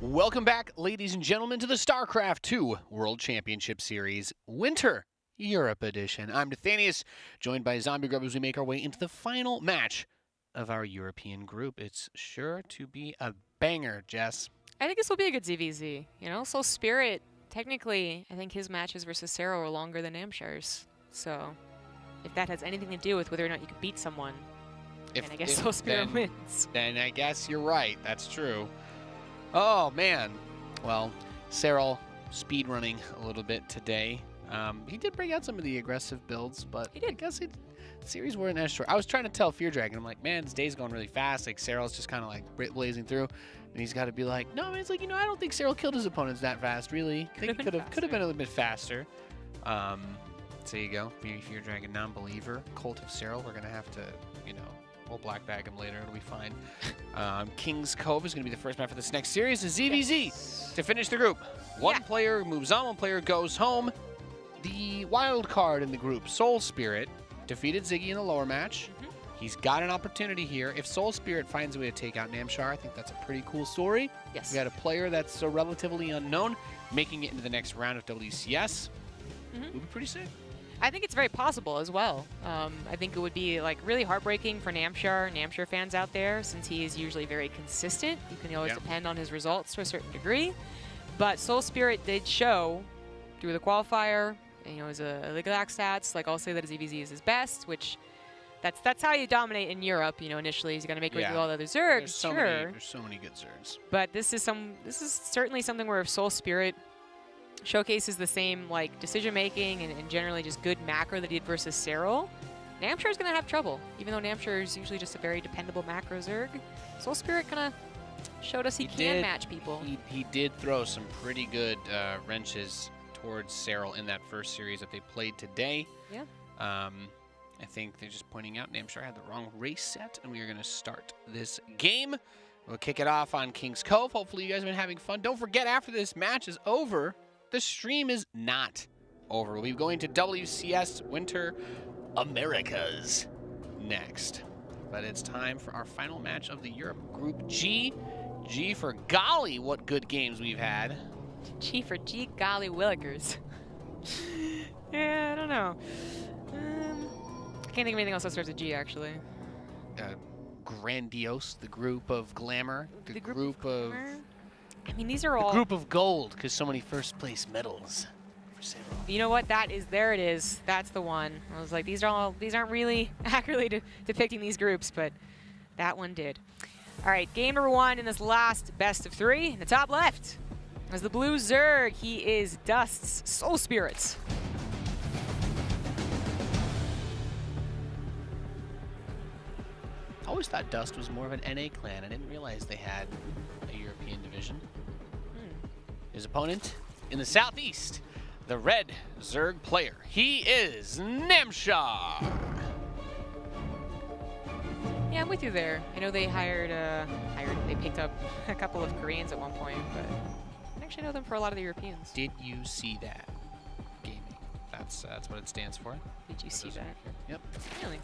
Welcome back, ladies and gentlemen, to the StarCraft 2 World Championship Series Winter Europe Edition. I'm Nathanius, joined by Zombie Grub as we make our way into the final match of our European group. It's sure to be a banger, Jess. I think this will be a good ZvZ. You know, SoulSpirit, technically, I think his matches versus Sero are longer than Namshar's. So, if that has anything to do with whether or not you can beat someone, then I guess SoulSpirit wins. Then I guess you're right. That's true. Oh, man. Well, Cyril speedrunning a little bit today. He did bring out some of the aggressive builds, but He did. I guess the series weren't as short. I was trying to tell Fear Dragon, I'm like, man, this day's going really fast. Like, Cyril's just kind of like blazing through. And he's got to be like, no, man, it's like, you know, I don't think Cyril killed his opponents that fast, really. I think he could have been a little bit faster. So there you go. Fear Dragon non-believer. Cult of Cyril. We're going to have to, you know, we'll black bag him later. It'll be fine. King's Cove is going to be the first map for this next series. The ZvZ to finish the group. One player moves on, one player goes home. The wild card in the group, SoulSpirit, defeated Ziggy in the lower match. He's got an opportunity here. If SoulSpirit finds a way to take out Namshar, I think that's a pretty cool story. Yes. We got a player that's relatively unknown, making it into the next round of WCS. Would be pretty sick. I think it's very possible as well. I think it would be like really heartbreaking for Namshar fans out there, since he is usually very consistent. You can always depend on his results to a certain degree. But SoulSpirit did show through the qualifier, you know, his exact stats. Like, I'll say that his ZvZ is his best, which that's how you dominate in Europe. You know, initially he's going to make way through all the other Zergs. There's so many good Zergs. But this is certainly something where if SoulSpirit showcases the same like decision making and generally just good macro that he did versus Cyril, Namshar's gonna have trouble. Even though Namshar is usually just a very dependable macro Zerg, SoulSpirit kind of showed us he can match people. He did throw some pretty good wrenches towards Cyril in that first series that they played today. Yeah. I think they're just pointing out Namshar had the wrong race set, and we are gonna start this game. We'll kick it off on King's Cove. Hopefully you guys have been having fun. Don't forget, after this match is over, the stream is not over. We'll be going to WCS Winter Americas next. But it's time for our final match of the Europe Group G. G for golly, what good games we've had. G for G golly willikers. Yeah, I don't know. I can't think of anything else that starts with G, actually. Grandiose, the group of glamour, the group of... I mean, these are all... The group of gold, because so many first place medals for Cyril. You know what? There it is. That's the one. I was like, these aren't really accurately depicting these groups, but that one did. All right, game number one in this last best of three. In the top left is the blue Zerg. He is Dust's SoulSpirit. I always thought Dust was more of an NA clan. I didn't realize they had a European division. His opponent in the southeast, the red Zerg player. He is Namshar. Yeah, I'm with you there. I know they they picked up a couple of Koreans at one point, but I actually know them for a lot of the Europeans. Did you see that? Gaming. That's what it stands for. Did you see that? Yep. Really?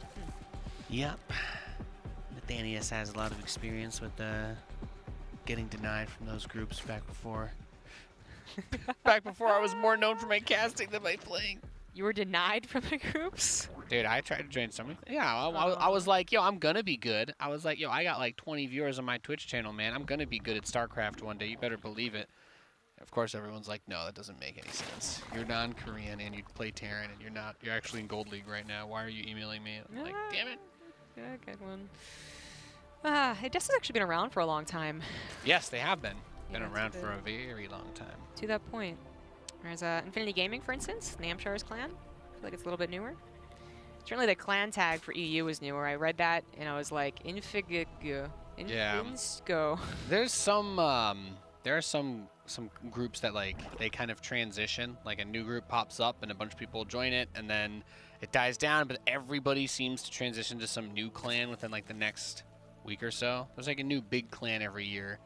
Yep. Nathanius has a lot of experience with getting denied from those groups back before. Back before I was more known for my casting than my playing. You were denied from the groups? Dude, I tried to join some. Yeah, I was like, yo, I'm gonna be good. I was like, yo, I got like 20 viewers on my Twitch channel, man. I'm gonna be good at StarCraft one day. You better believe it. Of course, everyone's like, no, that doesn't make any sense. You're non-Korean and you play Terran and you're actually in Gold League right now. Why are you emailing me? I'm like, damn it. Yeah, good one. It just has actually been around for a long time. Yes, they have been. Yeah, Been around for a very long time. To that point. There's Infinity Gaming, for instance, Namshar's clan. I feel like it's a little bit newer. Certainly the clan tag for EU is newer. I read that and I was like, Infigo. Yeah. Insco. There's some, there are some groups that like, they kind of transition. Like a new group pops up and a bunch of people join it and then it dies down, but everybody seems to transition to some new clan within like the next week or so. There's like a new big clan every year.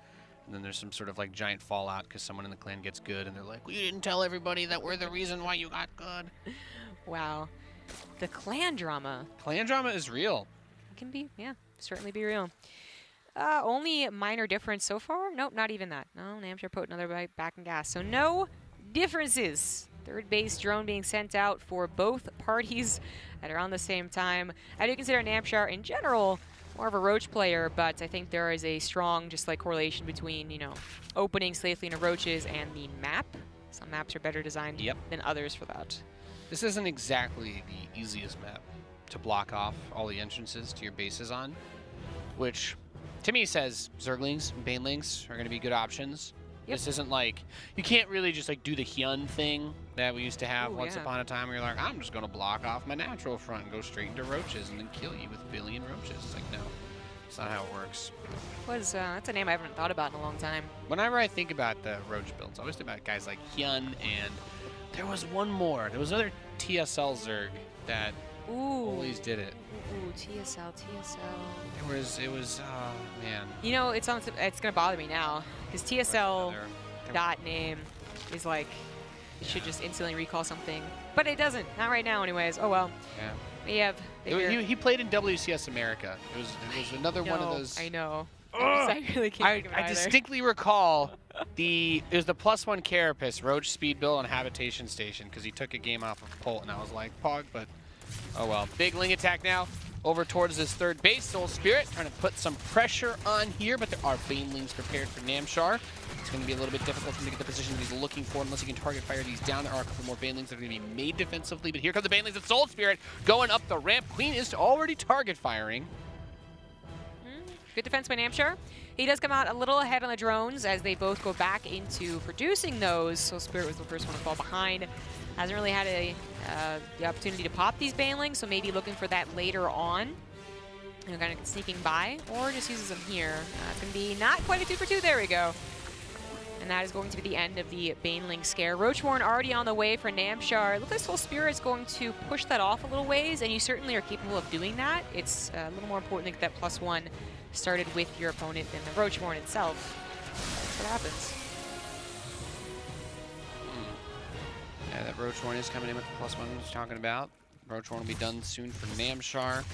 And then there's some sort of like giant fallout because someone in the clan gets good and they're like, we didn't tell everybody that we're the reason why you got good. Wow. The clan drama. Clan drama is real. It can be, yeah, certainly be real. Only minor difference so far. Nope, not even that. No, Namshar put another back in gas. So no differences. Third base drone being sent out for both parties at around the same time. I do consider Namshar in general more of a Roach player, but I think there is a strong just like correlation between, you know, opening safely into Roaches and the map. Some maps are better designed than others for that. This isn't exactly the easiest map to block off all the entrances to your bases on, which to me says Zerglings and Banelings are going to be good options. This isn't like, you can't really just like do the Hyun thing that we used to have once upon a time where you're like, I'm just going to block off my natural front and go straight into Roaches and then kill you with a billion Roaches. It's like, no, that's not how it works. That's a name I haven't thought about in a long time. Whenever I think about the Roach builds, I always think about guys like Hyun, and there was one more. There was another TSL Zerg that always did it. Ooh, TSL. It was, oh man. You know, it's gonna bother me now because TSL dot name is like, it should just instantly recall something, but it doesn't. Not right now, anyways. Oh well. Yeah. We have. He played in WCS America. It was another one of those. I know. I really can't think of it I distinctly recall it was the +1 Carapace Roach speed build on Habitation Station because he took a game off of Colt, and I was like, Pog, but oh well. Big Ling attack now over towards this third base. SoulSpirit trying to put some pressure on here, but there are Banelings prepared for Namshar. It's going to be a little bit difficult for him to get the position that he's looking for unless he can target fire these down. There are a couple more Banelings that are going to be made defensively, but here come the Banelings of SoulSpirit going up the ramp. Queen is already target firing. Good defense by Namshar. He does come out a little ahead on the drones as they both go back into producing those. SoulSpirit was the first one to fall behind. Hasn't really had the opportunity to pop these Banelings, so maybe looking for that later on. And kind of sneaking by, or just uses them here. It's going to be not quite a 2 for 2. There we go. And that is going to be the end of the Baneling scare. Roachborn already on the way for Namshar. Looks like SoulSpirit is going to push that off a little ways, and you certainly are capable of doing that. It's a little more important to get that +1 started with your opponent than the Roachborn itself. That's what happens. Yeah, that Roachborn is coming in with the +1 we was talking about. Roachborn will be done soon for Namshar.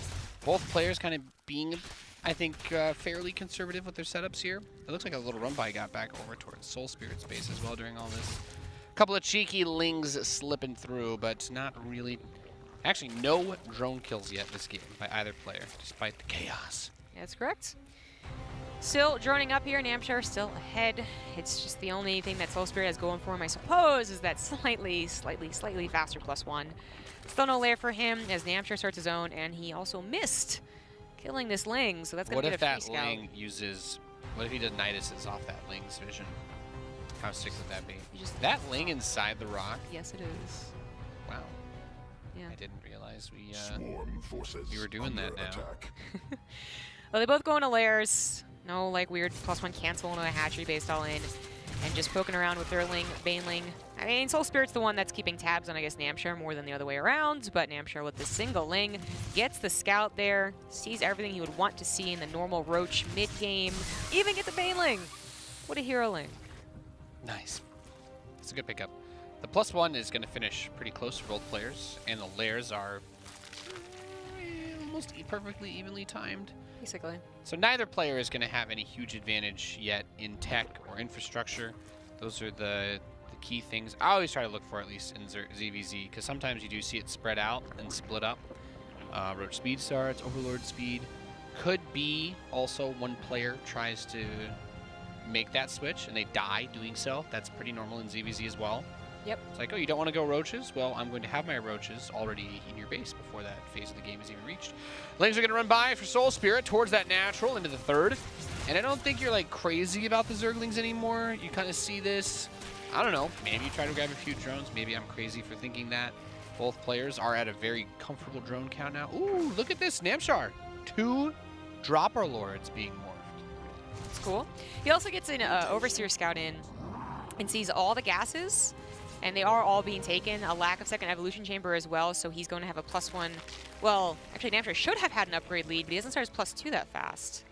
Both players kind of being, I think, fairly conservative with their setups here. It looks like a little run-by got back over towards SoulSpirit's base as well during all this. A couple of cheeky Lings slipping through, but not really. Actually, no drone kills yet this game by either player, despite the chaos. That's correct. Still droning up here. Namshar still ahead. It's just the only thing that SoulSpirit has going for him, I suppose, is that slightly faster +1. Still no lair for him as Namshar starts his own, and he also missed killing this Ling, so that's going to get a free scout. What if that Ling uses... What if he does Niduses off that Ling's vision? How sick would that be? That Ling inside the rock? Yes, it is. Wow. Yeah. I didn't realize we were doing that now. Well, they both go into lairs. No, like, weird +1 cancel into a hatchery based all in. And just poking around with their Baneling. I mean, SoulSpirit's the one that's keeping tabs on, I guess, Namshar more than the other way around. But Namshar with the single Ling gets the scout there, sees everything he would want to see in the normal Roach mid-game. Even get the Baneling. What a hero Ling. Nice. That's a good pickup. The +1 is going to finish pretty close for both players, and the lairs are almost perfectly evenly timed. Basically. So neither player is going to have any huge advantage yet in tech or infrastructure. Those are the key things I always try to look for, at least in ZvZ, because sometimes you do see it spread out and split up. Roach speed starts, Overlord speed. Could be also one player tries to make that switch and they die doing so. That's pretty normal in ZvZ as well. Yep. It's like, oh, you don't want to go Roaches? Well, I'm going to have my Roaches already in your base before that phase of the game is even reached. Lings are going to run by for SoulSpirit towards that natural into the third. And I don't think you're like crazy about the Zerglings anymore. You kind of see this. I don't know. Maybe you try to grab a few drones. Maybe I'm crazy for thinking that. Both players are at a very comfortable drone count now. Ooh, look at this. Namshar. 2 Dropper Lords being morphed. That's cool. He also gets an Overseer Scout in and sees all the gases. And they are all being taken. A lack of second evolution chamber as well, so he's going to have a +1. Well, actually, Namshar should have had an upgrade lead, but he doesn't start his +2 that fast.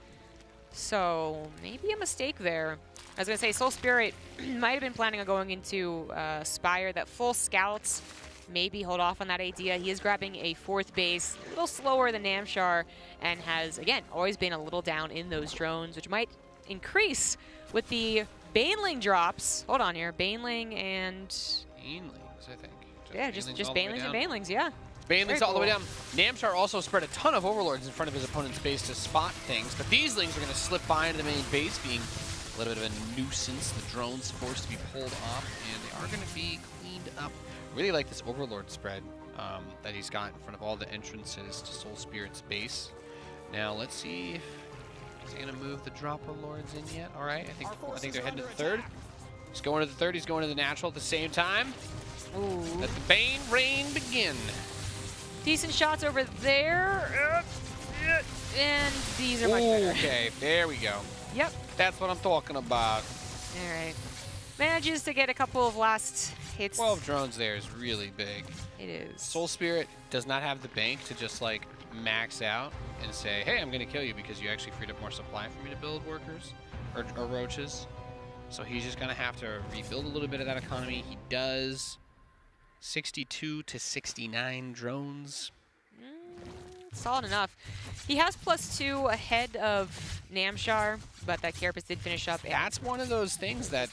So maybe a mistake there. I was going to say, SoulSpirit might have been planning on going into Spire that full scouts maybe hold off on that idea. He is grabbing a 4th base, a little slower than Namshar, and has, again, always been a little down in those drones, which might increase with the Baneling drops. Hold on here. Baneling and... Banelings, I think. Yeah, just Banelings and Banelings, yeah. Banelings all the way down. Namshar also spread a ton of Overlords in front of his opponent's base to spot things, but these Lings are going to slip by into the main base, being a little bit of a nuisance. The drone's forced to be pulled off, and they are going to be cleaned up. Really like this Overlord spread that he's got in front of all the entrances to SoulSpirit's base. Now, let's see if he's going to move the Dropper Lords in yet. All right, I think they're heading to the 3rd. He's going to the 3rd. He's going to the natural at the same time. Ooh. Let the Bane rain begin. Decent shots over there. And these are much better. Okay, there we go. Yep. That's what I'm talking about. All right. Manages to get a couple of last hits. 12 drones there is really big. It is. SoulSpirit does not have the bank to just like max out and say, hey, I'm going to kill you because you actually freed up more supply for me to build workers or roaches. So he's just going to have to rebuild a little bit of that economy. He does 62 to 69 drones. Solid enough. He has +2 ahead of Namshar, but that Carapace did finish up. That's one of those things that,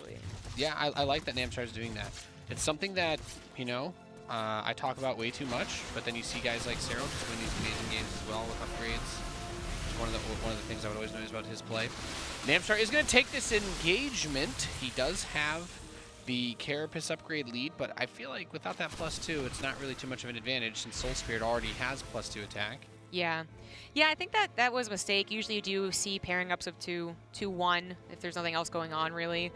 yeah, I like that Namshar's doing that. It's something that, you know, I talk about way too much, but then you see guys like Cyril just win these amazing games as well with upgrades. One of the things I would always notice about his play. Namshar is going to take this engagement. He does have the Carapace upgrade lead, but I feel like without that +2, it's not really too much of an advantage since SoulSpirit already has +2 attack. Yeah. Yeah, I think that was a mistake. Usually you do see pairing ups of 2-1 if there's nothing else going on, really.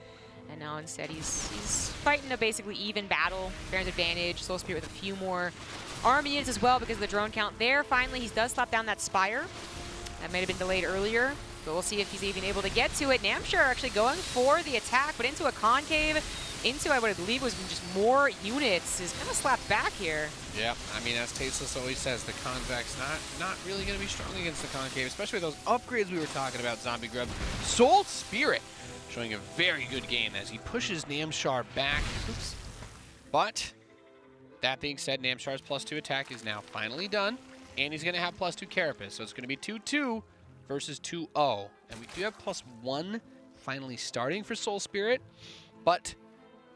And now instead he's fighting a basically even battle. Baron's advantage. SoulSpirit with a few more army units as well because of the drone count there. Finally, he does slap down that Spire. That might have been delayed earlier, but we'll see if he's even able to get to it. Namshar actually going for the attack, but into a concave. Into what I believe was just more units is kind of slapped back here. Yeah, I mean, as Tasteless always says, the convec's not really going to be strong against the concave, especially with those upgrades we were talking about, Zombie Grub. SoulSpirit showing a very good game as he pushes Namshar back. Oops. But that being said, Namshar's +2 attack is now finally done, and he's going to have +2 Carapace, so it's going to be 2-2 versus 2-0. And we do have +1 finally starting for SoulSpirit, but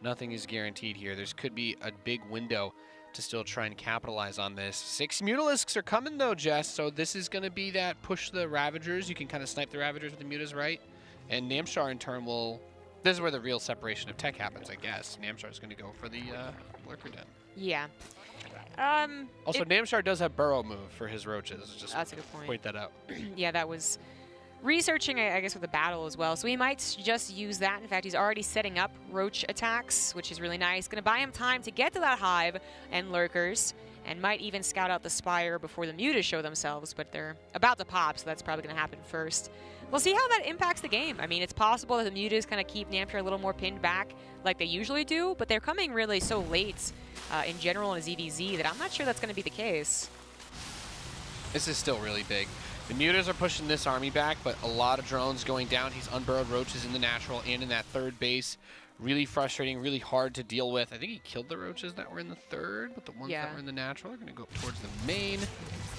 nothing is guaranteed here. There could be a big window to still try and capitalize on this. 6 Mutalisks are coming though, Jess, so this is going to be that push the Ravagers. You can kind of snipe the Ravagers with the Mutas, right? And Namshar in turn will... This is where the real separation of tech happens, I guess. Namshar is going to go for the Lurker Den. Yeah. Also, Namshar does have Burrow move for his roaches. Just that's a good point. Point that out. Yeah, that was... researching, I guess, with the battle as well. So he might just use that. In fact, he's already setting up roach attacks, which is really nice. Going to buy him time to get to that hive and lurkers, and might even scout out the Spire before the Mutas show themselves, but they're about to pop, so that's probably going to happen first. We'll see how that impacts the game. I mean, it's possible that the Mutas kind of keep Namshar a little more pinned back like they usually do, but they're coming really so late in general in a ZvZ that I'm not sure that's going to be the case. This is still really big. The Mutas are pushing this army back, but a lot of drones going down. He's unburrowed roaches in the natural and in that 3rd base. Really frustrating, really hard to deal with. I think he killed the roaches that were in the 3rd, but the ones that were in the natural are going to go towards the main.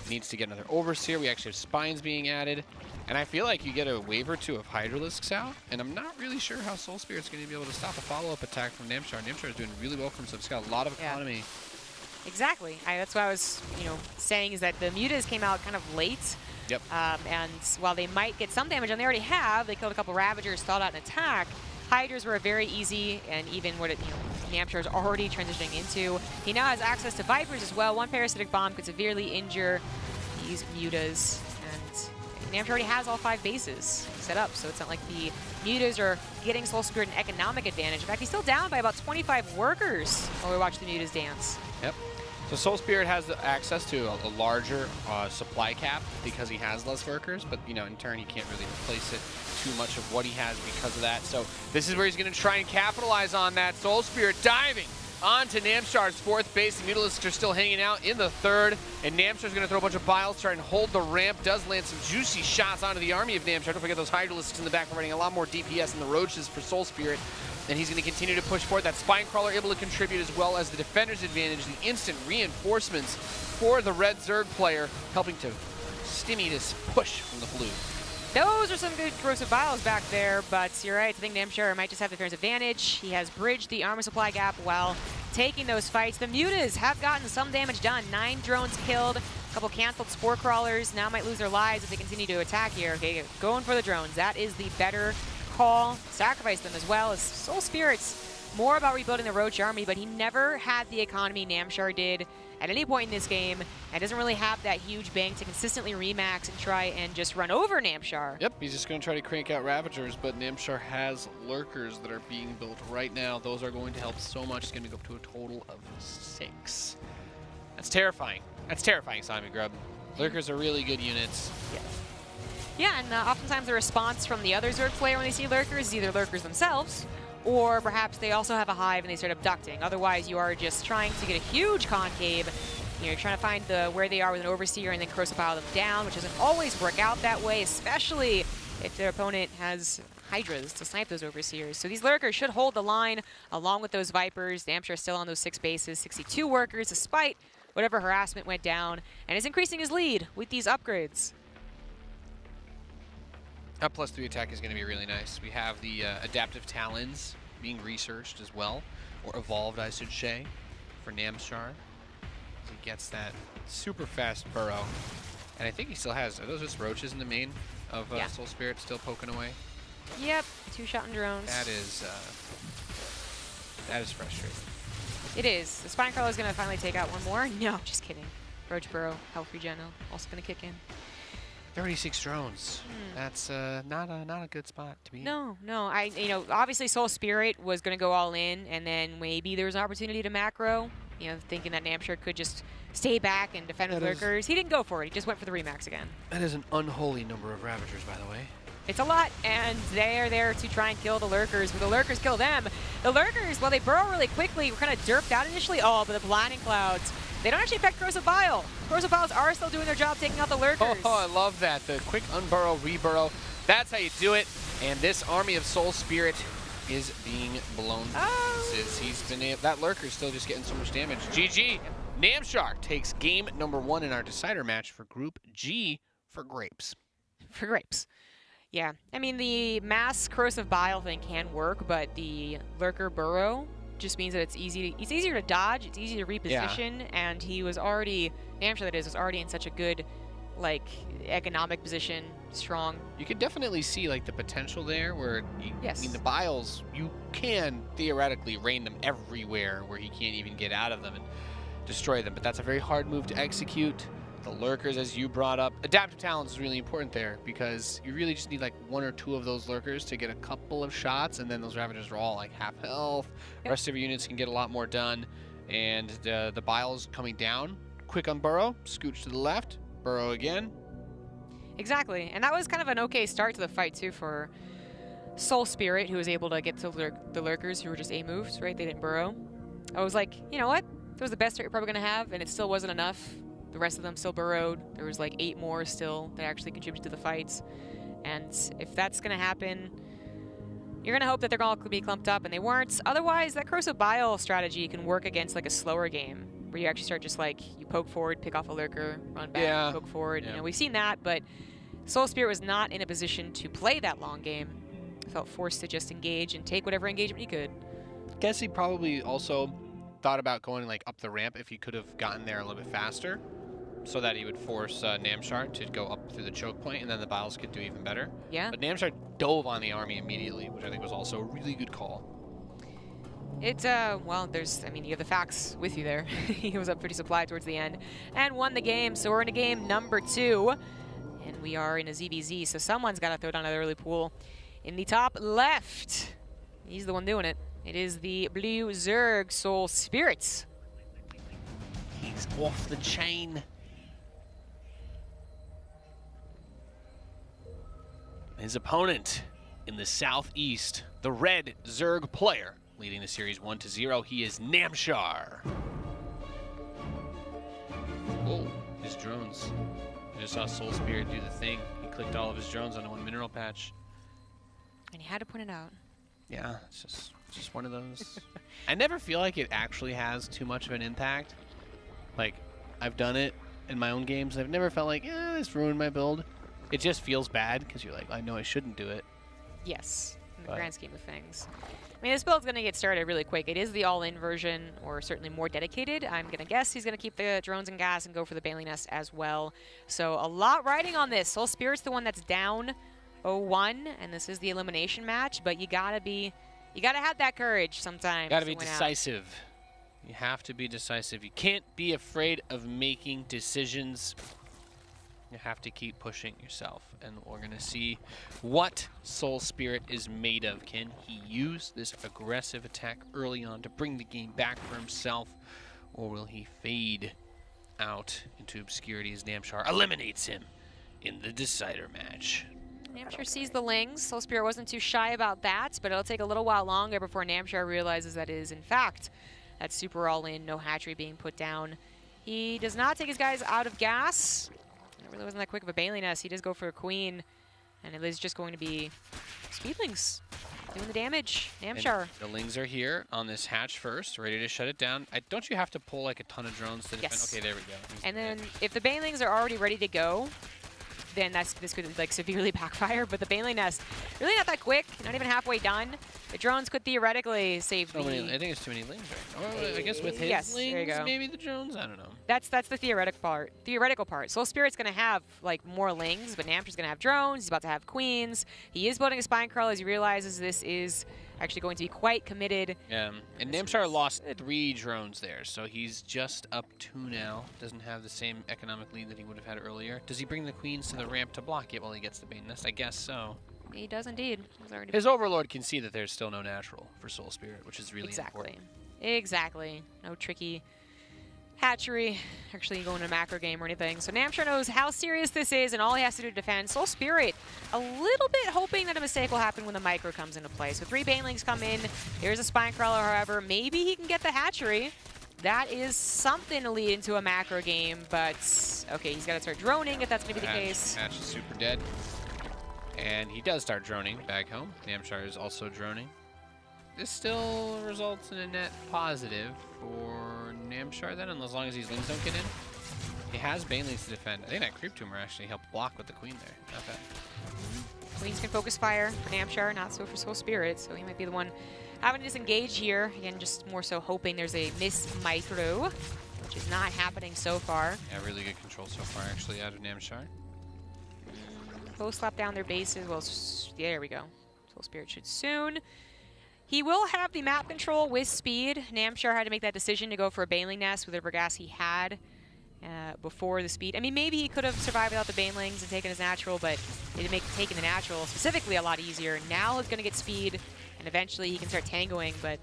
Needs to get another Overseer. We actually have Spines being added. And I feel like you get a wave or 2 of Hydralisks out, and I'm not really sure how SoulSpirit's going to be able to stop a follow-up attack from Namshar. Namshar is doing really well for himself. He's got a lot of economy. Exactly. That's what I was, saying is that the Mutas came out kind of late. Yep. And while they might get some damage, and they already have, they killed a couple Ravagers, thought out an attack. Hydras were very easy, and even what Namshar is already transitioning into. He now has access to Vipers as well. One parasitic bomb could severely injure these Mutas, and Namshar already has all 5 bases set up, so it's not like the Mutas are getting SoulSpirit an economic advantage. In fact, he's still down by about 25 workers while we watch the Mutas dance. Yep. So SoulSpirit has access to a larger supply cap because he has less workers, but in turn he can't really replace it too much of what he has because of that. So this is where he's going to try and capitalize on that. SoulSpirit diving onto Namshar's 4th base. The Mutalisks are still hanging out in the 3rd, and Namshar's going to throw a bunch of Biles, try and hold the ramp. Does land some juicy shots onto the army of Namshar. Don't forget those Hydralisks in the back providing a lot more DPS than the Roaches for SoulSpirit. And he's going to continue to push forward. That Spine Crawler able to contribute as well as the defender's advantage, the instant reinforcements for the red Zerg player, helping to stymie this push from the blue. Those are some good corrosive vials back there, but you're right. I think Namshar might just have the defender's advantage. He has bridged the armor supply gap while taking those fights. The Mutas have gotten some damage done. 9 drones killed, a couple canceled Spore Crawlers. Now might lose their lives if they continue to attack here. Okay, going for the drones. That is the better call. Sacrifice them as well as SoulSpirit's more about rebuilding the Roach army, but he never had the economy Namshar did at any point in this game, and doesn't really have that huge bank to consistently remax and try and just run over Namshar. Yep, he's just going to try to crank out Ravagers, but Namshar has Lurkers that are being built right now. Those are going to help so much. It's going to go up to a total of 6. That's terrifying. That's terrifying, Simon Grubb. Lurkers are really good units. Yeah. Yeah, and oftentimes the response from the other Zerg player when they see Lurkers is either Lurkers themselves, or perhaps they also have a hive and they start abducting. Otherwise, you are just trying to get a huge concave. You're trying to find where they are with an Overseer and then corrosive pile them down, which doesn't always work out that way, especially if their opponent has Hydras to snipe those Overseers. So these Lurkers should hold the line along with those Vipers. Namshar still on those 6 bases, 62 workers, despite whatever harassment went down, and is increasing his lead with these upgrades. That +3 attack is going to be really nice. We have the adaptive talons being researched as well, or evolved, I should say, for Namshar. He gets that super fast burrow, and I think he still has. Are those just roaches in the main of SoulSpirit still poking away? Yep, 2-shot drones. That is frustrating. It is. The Spine Crawler is going to finally take out one more. No, just kidding. Roach Burrow, health regen also going to kick in. 36 drones. That's not a good spot to be. No. Obviously SoulSpirit was going to go all in, and then maybe there was an opportunity to macro. Thinking that Namshar could just stay back and defend with Lurkers. He didn't go for it. He just went for the remax again. That is an unholy number of Ravagers, by the way. It's a lot, and they are there to try and kill the Lurkers. But the Lurkers kill them. The Lurkers, well, they burrow really quickly. We're kind of derped out initially. Oh, but the Blinding Clouds, they don't actually affect Corrosive Bile. Corrosive Biles are still doing their job taking out the Lurkers. Oh, I love that. The quick unburrow, reburrow. That's how you do it. And this army of SoulSpirit is being blown to pieces. He's been that Lurker's still just getting so much damage. GG. Namshar takes game number 1 in our decider match for Group G for Grapes. For Grapes. Yeah, I mean, the mass corrosive bile thing can work, but the Lurker burrow just means that it's easier to dodge, it's easy to reposition, and he was already, Namshar that is, was already in such a good, like, economic position, strong. You can definitely see, like, the potential there where, yes. I mean, the biles, you can theoretically rain them everywhere where he can't even get out of them and destroy them, but that's a very hard move to execute. The Lurkers, as you brought up, adaptive talents is really important there because you really just need like 1 or 2 of those Lurkers to get a couple of shots, and then those Ravagers are all like half health. Yep. Rest of your units can get a lot more done, and the biles coming down, quick on burrow, scooch to the left, burrow again. Exactly, and that was kind of an okay start to the fight too for SoulSpirit, who was able to get to the Lurkers who were just A-moves, right? They didn't burrow. I was like, you know what? That was the best start you're probably going to have, and it still wasn't enough. The rest of them still burrowed. There was like 8 more still that actually contributed to the fights. And if that's going to happen, you're going to hope that they're going to be clumped up, and they weren't. Otherwise, that Corrosive Bile strategy can work against like a slower game where you actually start just like, you poke forward, pick off a Lurker, run back, poke forward. Yeah. We've seen that, but SoulSpirit was not in a position to play that long game. Felt forced to just engage and take whatever engagement he could. Guess he probably also thought about going like up the ramp if he could have gotten there a little bit faster, so that he would force Namshar to go up through the choke point, and then the Biles could do even better. Yeah. But Namshar dove on the army immediately, which I think was also a really good call. It's, well, you have the facts with you there. He was up pretty supplied towards the end and won the game, so we're in a game number 2, and we are in a ZvZ, so someone's got to throw down another early pool. In the top left, he's the one doing it. It is the blue Zerg SoulSpirit. He's off the chain. His opponent in the southeast, the red Zerg player, leading the series 1-0. He is Namshar. Oh, his drones. I just saw SoulSpirit do the thing. He clicked all of his drones onto one mineral patch. And he had to point it out. Yeah, it's just just one of those. I never feel like it actually has too much of an impact. Like, I've done it in my own games, and I've never felt like, this ruined my build. It just feels bad because you're like, I know I shouldn't do it. Yes, in the grand scheme of things. I mean, this build's going to get started really quick. It is the all-in version, or certainly more dedicated. I'm going to guess he's going to keep the drones and gas and go for the Bailey Nest as well. So a lot riding on this. SoulSpirit's the one that's down 0-1, and this is the elimination match, but you got to have that courage sometimes. Got to be decisive. You have to be decisive. You can't be afraid of making decisions. You have to keep pushing yourself, and we're going to see what SoulSpirit is made of. Can he use this aggressive attack early on to bring the game back for himself, or will he fade out into obscurity as Namshar eliminates him in the decider match? Namshar sees the Lings. SoulSpirit wasn't too shy about that, but it'll take a little while longer before Namshar realizes that is, in fact, that super all-in, no hatchery being put down. He does not take his guys out of gas. It really wasn't that quick of a Bailey Nest. He does go for a Queen, and it is just going to be Speedlings doing the damage. Namshar. And the Lings are here on this hatch first, ready to shut it down. Don't you have to pull like a ton of drones to defend? Yes. Okay, there we go. And then if the Banelings are already ready to go, then this could like severely backfire. But the Bailey Nest, really not that quick, not even halfway done. The drones could theoretically save I think it's too many Lings, right? Or I guess with his there you Lings, go. maybe the drones. I don't know. That's the theoretical part. SoulSpirit's going to have like more Lings, but Namshar's going to have drones. He's about to have Queens. He is building a spine crawler as he realizes this is actually going to be quite committed. Yeah, and Namshar lost 3 drones there, so he's just up 2 now. Doesn't have the same economic lead that he would have had earlier. Does he bring the Queens to the ramp to block it while he gets the Bane Nest? I guess so. He does indeed. His Overlord can see that there's still no natural for SoulSpirit, which is really important. Exactly. No tricky hatchery, actually going to a macro game or anything. So Namshar knows how serious this is, and all he has to do to defend. SoulSpirit, a little bit hoping that a mistake will happen when the micro comes into play. So 3 Banelings come in. There's a spine crawler, however. Maybe he can get the hatchery. That is something to lead into a macro game, but okay, he's got to start droning if that's going to be the case. Hatch is super dead. And he does start droning back home. Namshar is also droning. This still results in a net positive for Namshar then, and as long as these Lings don't get in. He has Banelings to defend. I think that Creep Tumor actually helped block with the Queen there. Not bad. Queens can focus fire for Namshar, not so for SoulSpirit, so he might be the one having to disengage here. Again, just more so hoping there's a miss micro, which is not happening so far. Yeah, really good control so far actually out of Namshar. Both slap down their bases. Well, yeah, there we go. SoulSpirit should soon. He will have the map control with speed. Namshar had to make that decision to go for a Baneling Nest with whatever gas he had before the speed. I mean, maybe he could have survived without the Banelings and taken his natural, but it would make taking the natural specifically a lot easier. Now he's going to get speed, and eventually he can start tangoing, but...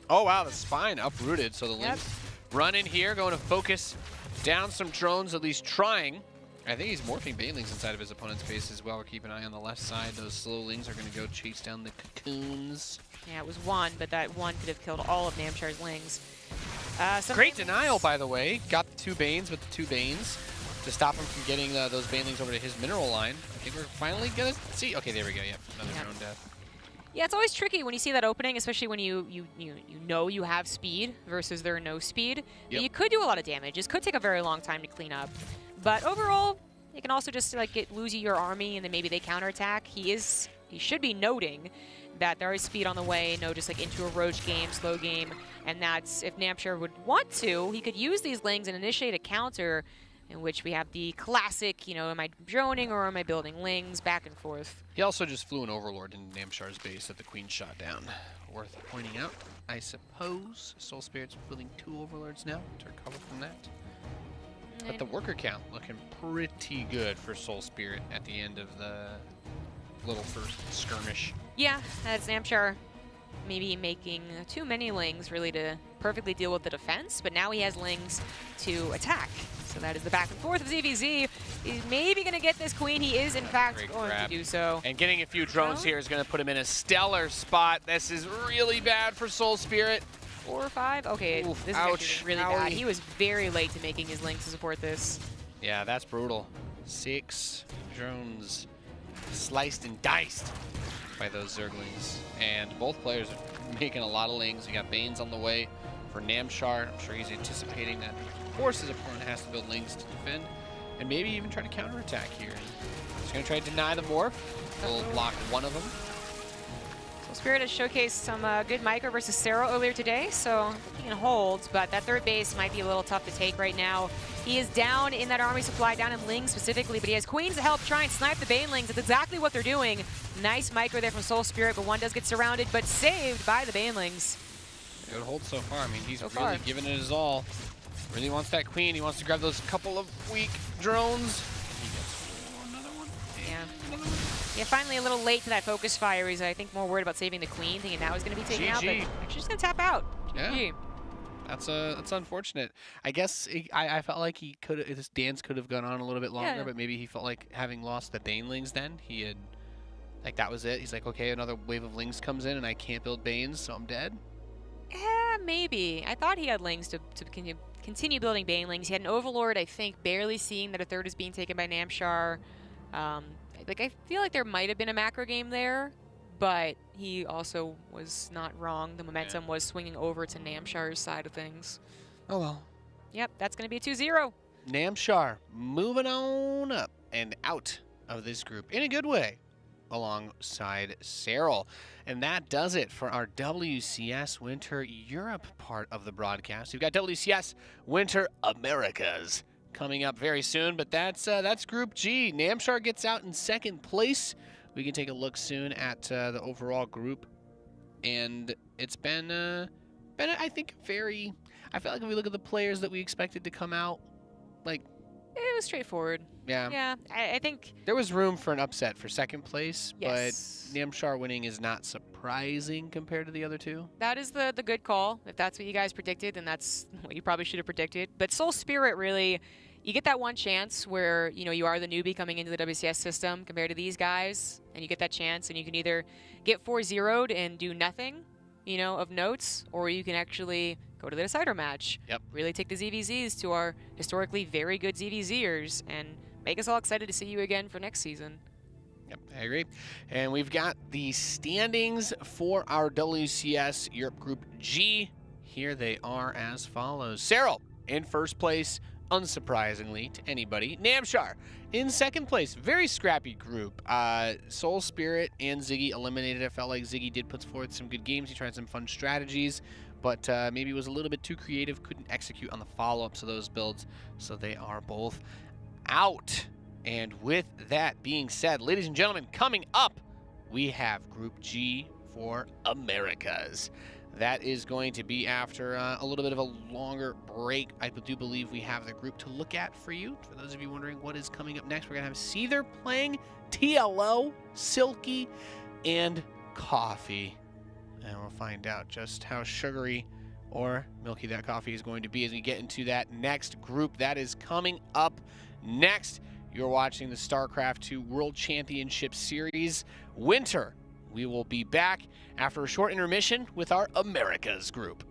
Oh, wow, the spine uprooted. So the Lings run in here, going to focus down some drones, at least trying. I think he's morphing Banelings inside of his opponent's base as well. We're keeping an eye on the left side. Those slow Lings are going to go chase down the cocoons. Yeah, it was 1, but that 1 could have killed all of Namshar's Lings. Great denial, by the way. Got the 2 Banes with the 2 Banes to stop him from getting those Banelings over to his mineral line. I think we're finally going to see. Okay, there we go. Yep, another drone death. Yeah, it's always tricky when you see that opening, especially when you know you have speed versus there are no speed. Yep. You could do a lot of damage. This could take a very long time to clean up. But overall, it can also just like lose you your army, and then maybe they counterattack. He should be noting that there is speed on the way, no just like into a roach game, slow game, and that's if Namshar would want to, he could use these Lings and initiate a counter in which we have the classic, am I droning or am I building Lings, back and forth. He also just flew an Overlord into Namshar's base that the Queen shot down. Worth pointing out, I suppose. SoulSpirit's building 2 Overlords now to recover from that. But the worker count looking pretty good for SoulSpirit at the end of the little first skirmish. Yeah, that's Namshar maybe making too many Lings really to perfectly deal with the defense, but now he has Lings to attack. So that is the back and forth of ZvZ. He's maybe going to get this Queen. He is, in fact, going to do so. And getting a few drones here is going to put him in a stellar spot. This is really bad for SoulSpirit. 4 or 5? Okay, oof, this is actually really bad. He was very late to making his Lings to support this. Yeah, that's brutal. 6 drones sliced and diced by those Zerglings. And both players are making a lot of lings. You got Banes on the way for Namshar. I'm sure he's anticipating that, of course, his opponent has to build lings to defend and maybe even try to counterattack here. He's going to try to deny the morph. He'll block one of them. SoulSpirit has showcased some good micro versus Sero earlier today, so he can hold, but that third base might be a little tough to take right now. He is down in that army supply, down in Lings specifically, but he has Queens to help try and snipe the Banelings. That's exactly what they're doing. Nice micro there from SoulSpirit, but one does get surrounded, but saved by the Banelings. Good hold so far. I mean, he's really giving it his all. Really wants that Queen. He wants to grab those couple of weak drones. He gets another one. Yeah. Another one. Yeah, finally a little late to that focus fire. He's, I think, more worried about saving the Queen, thinking that was going to be taken out, but actually just going to tap out. Yeah. GG. That's unfortunate. I guess I felt like he could this dance could have gone on a little bit longer, but maybe he felt like having lost the Banelings then, he had, like, that was it. He's like, okay, another wave of Lings comes in and I can't build Banes, so I'm dead. Yeah, maybe. I thought he had Lings to continue building Banelings. He had an Overlord, I think, barely seeing that a third is being taken by Namshar. Like, I feel like there might have been a macro game there, but he also was not wrong. The momentum was swinging over to Namshar's side of things. Oh, well. Yep, that's going to be a 2-0. Namshar moving on up and out of this group in a good way alongside Cyril. And that does it for our WCS Winter Europe part of the broadcast. We've got WCS Winter Americas coming up very soon, but that's Group G. Namshar gets out in second place. We can take a look soon at the overall group, and it's been I think I felt like if we look at the players that we expected to come out, like, it was straightforward. Yeah. Yeah, I think there was room for an upset for second place, yes, but Namshar winning is not surprising compared to the other two. That is the good call. If that's what you guys predicted, then that's what you probably should have predicted. But SoulSpirit, really, you get that one chance where, you know, you are the newbie coming into the WCS system compared to these guys, and you get that chance, and you can either get 4-0'd and do nothing, you know, of notes, or you can actually go to the Decider match. Yep. Really take the ZvZs to our historically very good ZvZers and make us all excited to see you again for next season. Yep, I agree. And we've got the standings for our WCS Europe Group G. Here they are as follows. Cyril in first place, unsurprisingly to anybody. Namshar in second place. Very scrappy group. SoulSpirit and Ziggy eliminated. I felt like Ziggy did put forth some good games. He tried some fun strategies, but maybe was a little bit too creative. Couldn't execute on the follow-ups of those builds, so they are both out. And with that being said, ladies and gentlemen, coming up, we have Group G for Americas. That is going to be after a little bit of a longer break. I do believe we have the group to look at for you. For those of you wondering what is coming up next, we're going to have Seether playing TLO, Silky, and Coffee. And we'll find out just how sugary or milky that coffee is going to be as we get into that next group. That is coming up next. You're watching the StarCraft 2 World Championship Series Winter. We will be back after a short intermission with our Americas group.